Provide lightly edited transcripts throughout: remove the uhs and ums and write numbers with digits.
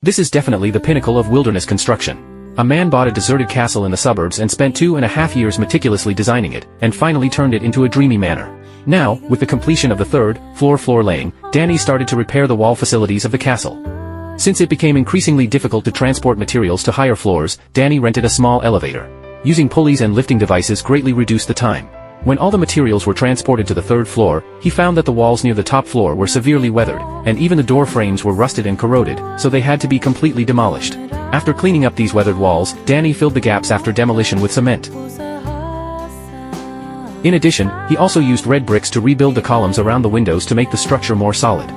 This is definitely the pinnacle of wilderness construction. A man bought a deserted castle in the suburbs and spent 2.5 years meticulously designing it, and finally turned it into a dreamy manor. Now, with the completion of the third floor laying, Danny started to repair the wall facilities of the castle. Since it became increasingly difficult to transport materials to higher floors, Danny rented a small elevator. Using pulleys and lifting devices greatly reduced the time. When all the materials were transported to the third floor, he found that the walls near the top floor were severely weathered, and even the door frames were rusted and corroded, so they had to be completely demolished. After cleaning up these weathered walls, Danny filled the gaps after demolition with cement. In addition, he also used red bricks to rebuild the columns around the windows to make the structure more solid.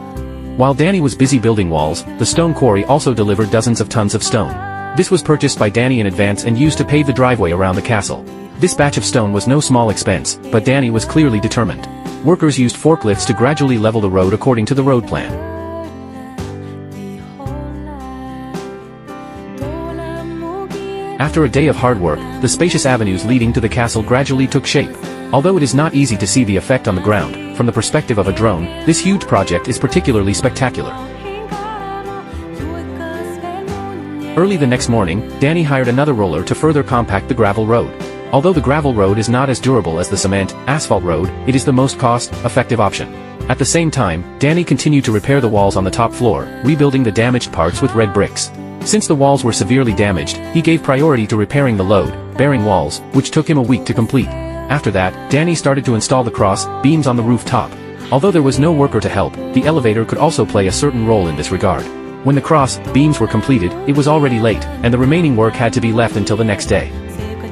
While Danny was busy building walls, the stone quarry also delivered dozens of tons of stone. This was purchased by Danny in advance and used to pave the driveway around the castle. This batch of stone was no small expense, but Danny was clearly determined. Workers used forklifts to gradually level the road according to the road plan. After a day of hard work, the spacious avenues leading to the castle gradually took shape. Although it is not easy to see the effect on the ground, from the perspective of a drone, this huge project is particularly spectacular. Early the next morning, Danny hired another roller to further compact the gravel road. Although the gravel road is not as durable as the asphalt road, it is the most cost-effective option. At the same time, Danny continued to repair the walls on the top floor, rebuilding the damaged parts with red bricks. Since the walls were severely damaged, he gave priority to repairing the load-bearing walls, which took him a week to complete. After that, Danny started to install the cross beams on the rooftop. Although there was no worker to help, the elevator could also play a certain role in this regard. When the cross beams were completed, it was already late, and the remaining work had to be left until the next day.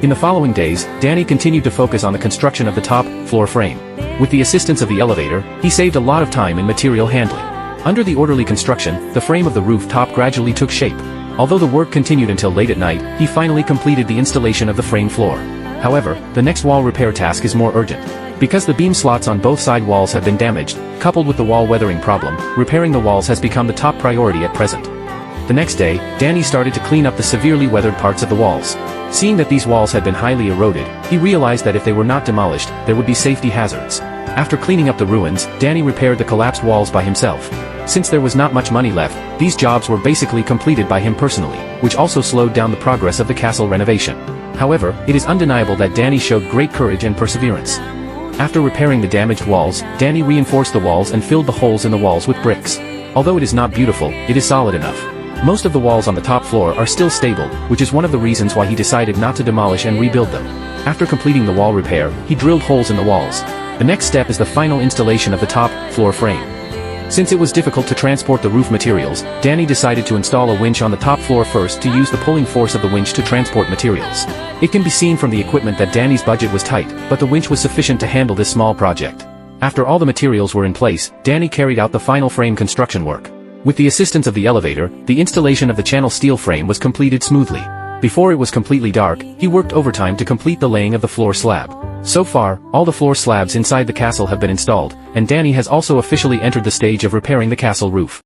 In the following days, Danny continued to focus on the construction of the top floor frame. With the assistance of the elevator, he saved a lot of time in material handling. Under the orderly construction, the frame of the rooftop gradually took shape. Although the work continued until late at night, he finally completed the installation of the frame floor. However, the next wall repair task is more urgent. Because the beam slots on both side walls have been damaged, coupled with the wall weathering problem, repairing the walls has become the top priority at present. The next day, Danny started to clean up the severely weathered parts of the walls. Seeing that these walls had been highly eroded, he realized that if they were not demolished, there would be safety hazards. After cleaning up the ruins, Danny repaired the collapsed walls by himself. Since there was not much money left, these jobs were basically completed by him personally, which also slowed down the progress of the castle renovation. However, it is undeniable that Danny showed great courage and perseverance. After repairing the damaged walls, Danny reinforced the walls and filled the holes in the walls with bricks. Although it is not beautiful, it is solid enough. Most of the walls on the top floor are still stable, which is one of the reasons why he decided not to demolish and rebuild them. After completing the wall repair, he drilled holes in the walls. The next step is the final installation of the top floor frame. Since it was difficult to transport the roof materials, Danny decided to install a winch on the top floor first to use the pulling force of the winch to transport materials. It can be seen from the equipment that Danny's budget was tight, but the winch was sufficient to handle this small project. After all the materials were in place, Danny carried out the final frame construction work. With the assistance of the elevator, the installation of the channel steel frame was completed smoothly. Before it was completely dark, he worked overtime to complete the laying of the floor slab. So far, all the floor slabs inside the castle have been installed, and Danny has also officially entered the stage of repairing the castle roof.